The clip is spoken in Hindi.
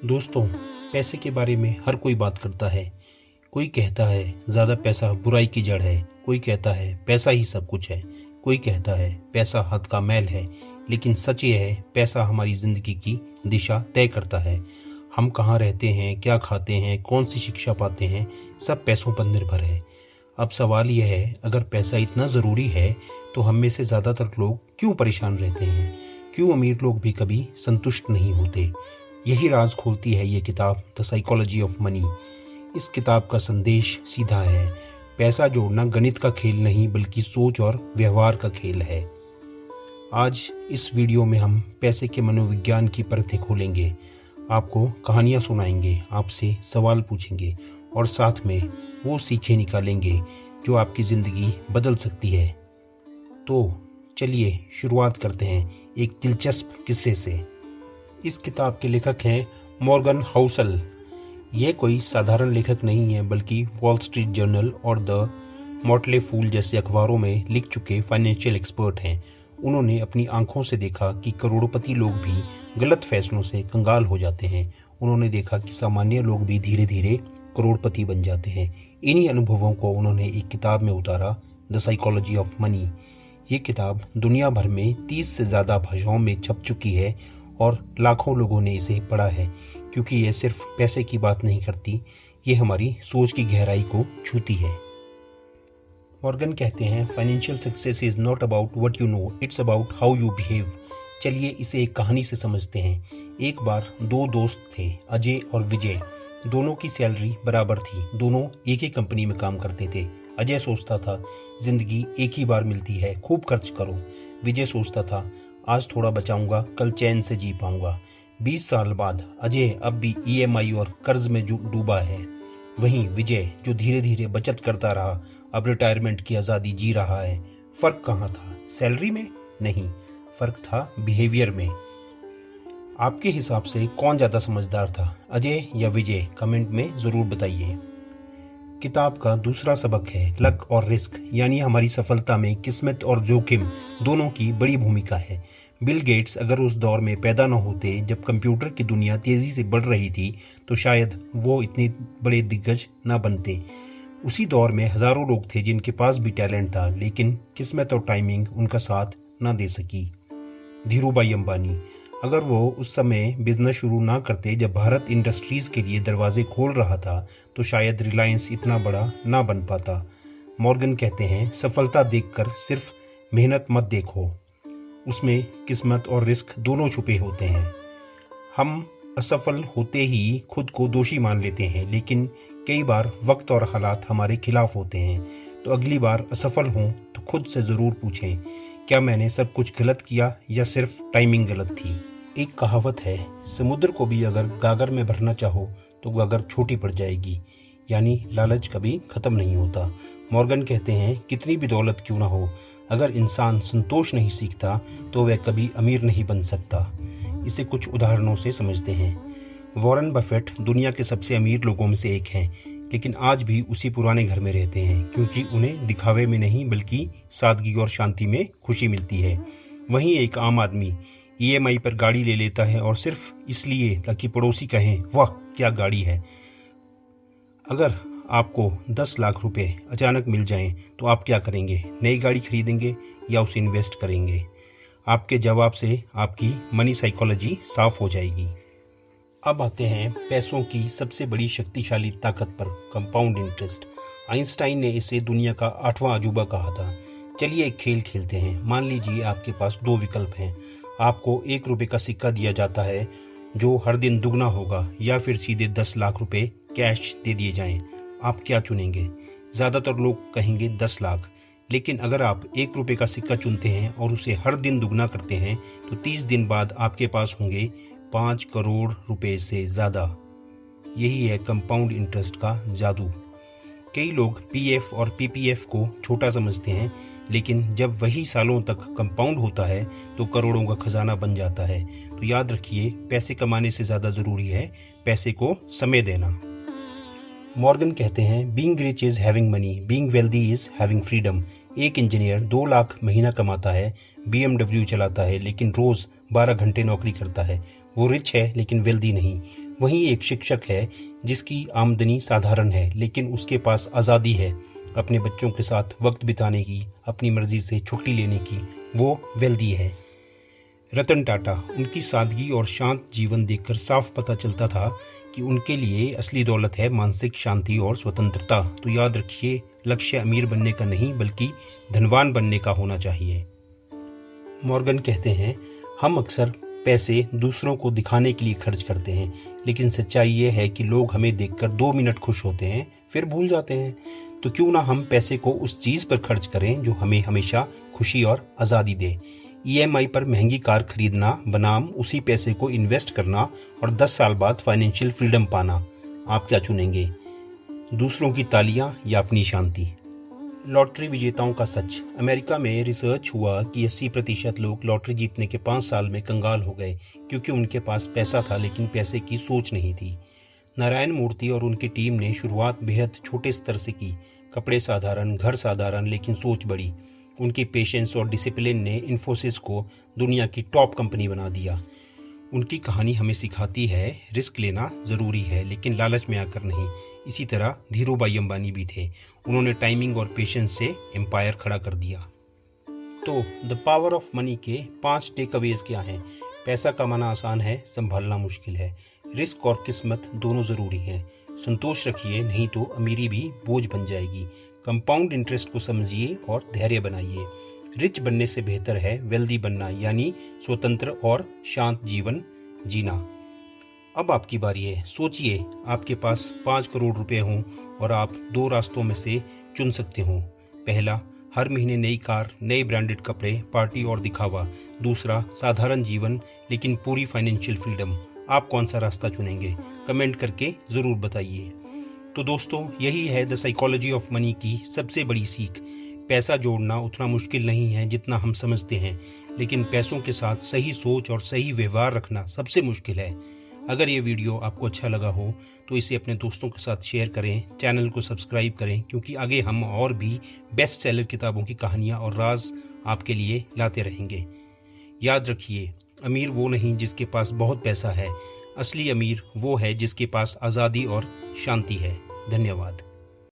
दोस्तों, पैसे के बारे में हर कोई बात करता है। कोई कहता है ज़्यादा पैसा बुराई की जड़ है, कोई कहता है पैसा ही सब कुछ है, कोई कहता है पैसा हाथ का मैल है। लेकिन सच ये है, पैसा हमारी ज़िंदगी की दिशा तय करता है। हम कहाँ रहते हैं, क्या खाते हैं, कौन सी शिक्षा पाते हैं, सब पैसों पर निर्भर है। अब सवाल यह है, अगर पैसा इतना ज़रूरी है तो हम में से ज़्यादातर लोग क्यों परेशान रहते हैं? क्यों अमीर लोग भी कभी संतुष्ट नहीं होते? यही राज खोलती है ये किताब द साइकोलॉजी ऑफ मनी। इस किताब का संदेश सीधा है, पैसा जोड़ना गणित का खेल नहीं बल्कि सोच और व्यवहार का खेल है। आज इस वीडियो में हम पैसे के मनोविज्ञान की परतें खोलेंगे, आपको कहानियाँ सुनाएंगे, आपसे सवाल पूछेंगे और साथ में वो सीखें निकालेंगे जो आपकी ज़िंदगी बदल सकती है। तो चलिए शुरुआत करते हैं एक दिलचस्प किस्से से। इस किताब के लेखक हैं मॉर्गन हाउसल। ये कोई साधारण लेखक नहीं है बल्कि वॉल स्ट्रीट जर्नल और द मॉटले फूल जैसे अखबारों में लिख चुके फाइनेंशियल एक्सपर्ट हैं। उन्होंने अपनी आंखों से देखा कि करोड़पति लोग भी गलत फैसलों से कंगाल हो जाते हैं। उन्होंने देखा कि सामान्य लोग भी धीरे धीरे करोड़पति बन जाते हैं। इन्हीं अनुभवों को उन्होंने एक किताब में उतारा, द साइकोलॉजी ऑफ मनी। ये किताब दुनिया भर में 30 से ज़्यादा भाषाओं में छप चुकी है और लाखों लोगों ने इसे पढ़ा है, क्योंकि ये सिर्फ पैसे की बात नहीं करती, ये हमारी सोच की गहराई को छूती है। मॉर्गन कहते हैं, financial success is not about what you know, it's about how you behave. चलिए इसे एक कहानी से समझते हैं। एक बार दो दोस्त थे, अजय और विजय। दोनों की सैलरी बराबर थी, दोनों एक ही कंपनी में काम करते थे। अजय सोचता था जिंदगी एक ही बार मिलती है, खूब खर्च करो। विजय सोचता था आज थोड़ा बचाऊंगा, कल चैन से जी पाऊंगा। 20 साल बाद अजय अब भी EMI और कर्ज में डूबा है। वहीं विजय जो धीरे धीरे बचत करता रहा, अब रिटायरमेंट की आज़ादी जी रहा है। फर्क कहाँ था? सैलरी में नहीं, फर्क था बिहेवियर में। आपके हिसाब से कौन ज़्यादा समझदार था, अजय या विजय? कमेंट में ज़रूर बताइए। किताब का दूसरा सबक है लक और रिस्क, यानी हमारी सफलता में किस्मत और जोखिम दोनों की बड़ी भूमिका है। बिल गेट्स अगर उस दौर में पैदा न होते जब कंप्यूटर की दुनिया तेज़ी से बढ़ रही थी तो शायद वो इतने बड़े दिग्गज न बनते। उसी दौर में हज़ारों लोग थे जिनके पास भी टैलेंट था, लेकिन किस्मत और टाइमिंग उनका साथ न दे सकी। धीरूभाई अंबानी, अगर वो उस समय बिजनेस शुरू ना करते जब भारत इंडस्ट्रीज के लिए दरवाजे खोल रहा था तो शायद रिलायंस इतना बड़ा ना बन पाता। मॉर्गन कहते हैं, सफलता देखकर सिर्फ मेहनत मत देखो, उसमें किस्मत और रिस्क दोनों छुपे होते हैं। हम असफल होते ही खुद को दोषी मान लेते हैं, लेकिन कई बार वक्त और हालात हमारे खिलाफ होते हैं। तो अगली बार असफल हों तो खुद से ज़रूर पूछें, क्या मैंने सब कुछ गलत किया या सिर्फ टाइमिंग गलत थी? एक कहावत है, समुद्र को भी अगर गागर में भरना चाहो तो गागर छोटी पड़ जाएगी, यानी लालच कभी ख़त्म नहीं होता। मॉर्गन कहते हैं, कितनी भी दौलत क्यों ना हो, अगर इंसान संतोष नहीं सीखता तो वह कभी अमीर नहीं बन सकता। इसे कुछ उदाहरणों से समझते हैं। वॉरेन बफेट दुनिया के सबसे अमीर लोगों में से एक हैं, लेकिन आज भी उसी पुराने घर में रहते हैं, क्योंकि उन्हें दिखावे में नहीं बल्कि सादगी और शांति में खुशी मिलती है। वहीं एक आम आदमी EMI पर गाड़ी ले लेता है और सिर्फ इसलिए ताकि पड़ोसी कहें, वाह क्या गाड़ी है। अगर आपको 10 लाख रुपए अचानक मिल जाएं तो आप क्या करेंगे? नई गाड़ी खरीदेंगे या उसे इन्वेस्ट करेंगे? आपके जवाब से आपकी मनी साइकोलॉजी साफ हो जाएगी। अब आते हैं पैसों की सबसे बड़ी शक्तिशाली ताकत पर, कंपाउंड इंटरेस्ट। आइंस्टाइन ने इसे दुनिया का 8वां अजूबा कहा था। चलिए एक खेल खेलते हैं। मान लीजिए आपके पास दो विकल्प हैं। आपको 1 रुपये का सिक्का दिया जाता है जो हर दिन दुगना होगा, या फिर सीधे 10 लाख रुपए कैश दे दिए जाएं। आप क्या चुनेंगे? ज़्यादातर लोग कहेंगे 10 लाख, लेकिन अगर आप 1 रुपये का सिक्का चुनते हैं और उसे हर दिन दुगना करते हैं तो 30 दिन बाद आपके पास होंगे 5 करोड़ रुपए से ज़्यादा। यही है कंपाउंड इंटरेस्ट का जादू। कई लोग PF और PPF को छोटा समझते हैं, लेकिन जब वही सालों तक कंपाउंड होता है तो करोड़ों का खजाना बन जाता है। तो याद रखिए, पैसे कमाने से ज़्यादा ज़रूरी है पैसे को समय देना। मॉर्गन कहते हैं, being rich is having money, being wealthy is having freedom. एक इंजीनियर 2 लाख महीना कमाता है, BMW चलाता है, लेकिन रोज़ 12 घंटे नौकरी करता है। वो रिच है लेकिन वेल्दी नहीं। वहीं एक शिक्षक है जिसकी आमदनी साधारण है लेकिन उसके पास आज़ादी है अपने बच्चों के साथ वक्त बिताने की, अपनी मर्जी से छुट्टी लेने की। वो वेल्दी है। रतन टाटा, उनकी सादगी और शांत जीवन देखकर साफ पता चलता था कि उनके लिए असली दौलत है मानसिक शांति और स्वतंत्रता। तो याद रखिए, लक्ष्य अमीर बनने का नहीं बल्कि धनवान बनने का होना चाहिए। मॉर्गन कहते हैं, हम अक्सर पैसे दूसरों को दिखाने के लिए खर्च करते हैं, लेकिन सच्चाई ये है कि लोग हमें देखकर 2 मिनट खुश होते हैं फिर भूल जाते हैं। तो क्यों ना हम पैसे को उस चीज पर खर्च करें जो हमें हमेशा खुशी और आजादी दे। EMI पर महंगी कार खरीदना बनाम उसी पैसे को इन्वेस्ट करना और 10 साल बाद फाइनेंशियल फ्रीडम पाना। आप क्या चुनेंगे, दूसरों की तालियां या अपनी शांति? लॉटरी विजेताओं का सच। अमेरिका में रिसर्च हुआ कि 80% लोग लॉटरी जीतने के 5 साल में कंगाल हो गए क्योंकि उनके पास पैसा था लेकिन पैसे की सोच नहीं थी। नारायण मूर्ति और उनकी टीम ने शुरुआत बेहद छोटे स्तर से की। कपड़े साधारण, घर साधारण, लेकिन सोच बड़ी। उनकी पेशेंस और डिसिप्लिन ने इन्फोसिस को दुनिया की टॉप कंपनी बना दिया। उनकी कहानी हमें सिखाती है रिस्क लेना ज़रूरी है लेकिन लालच में आकर नहीं। इसी तरह धीरूभाई अंबानी भी थे। उन्होंने टाइमिंग और पेशेंस से एम्पायर खड़ा कर दिया। तो द पावर ऑफ मनी के 5 टेकअवेज क्या हैं? पैसा कमाना आसान है, संभालना मुश्किल है। रिस्क और किस्मत दोनों ज़रूरी हैं। संतोष रखिए, नहीं तो अमीरी भी बोझ बन जाएगी। कंपाउंड इंटरेस्ट को समझिए और धैर्य बनाइए। रिच बनने से बेहतर है वेल्दी बनना, यानी स्वतंत्र और शांत जीवन जीना। अब आपकी बारी है। सोचिए, आपके पास 5 करोड़ रुपए हों और आप 2 रास्तों में से चुन सकते हो। पहला, हर महीने नई कार, नए ब्रांडेड कपड़े, पार्टी और दिखावा। दूसरा, साधारण जीवन लेकिन पूरी फाइनेंशियल फ्रीडम। आप कौन सा रास्ता चुनेंगे? कमेंट करके ज़रूर बताइए। तो दोस्तों, यही है द साइकोलॉजी ऑफ मनी की सबसे बड़ी सीख। पैसा जोड़ना उतना मुश्किल नहीं है जितना हम समझते हैं, लेकिन पैसों के साथ सही सोच और सही व्यवहार रखना सबसे मुश्किल है। अगर ये वीडियो आपको अच्छा लगा हो तो इसे अपने दोस्तों के साथ शेयर करें, चैनल को सब्सक्राइब करें, क्योंकि आगे हम और भी बेस्ट सेलर किताबों की कहानियाँ और राज आपके लिए लाते रहेंगे। याद रखिए, अमीर वो नहीं जिसके पास बहुत पैसा है, असली अमीर वो है जिसके पास आज़ादी और शांति है। धन्यवाद।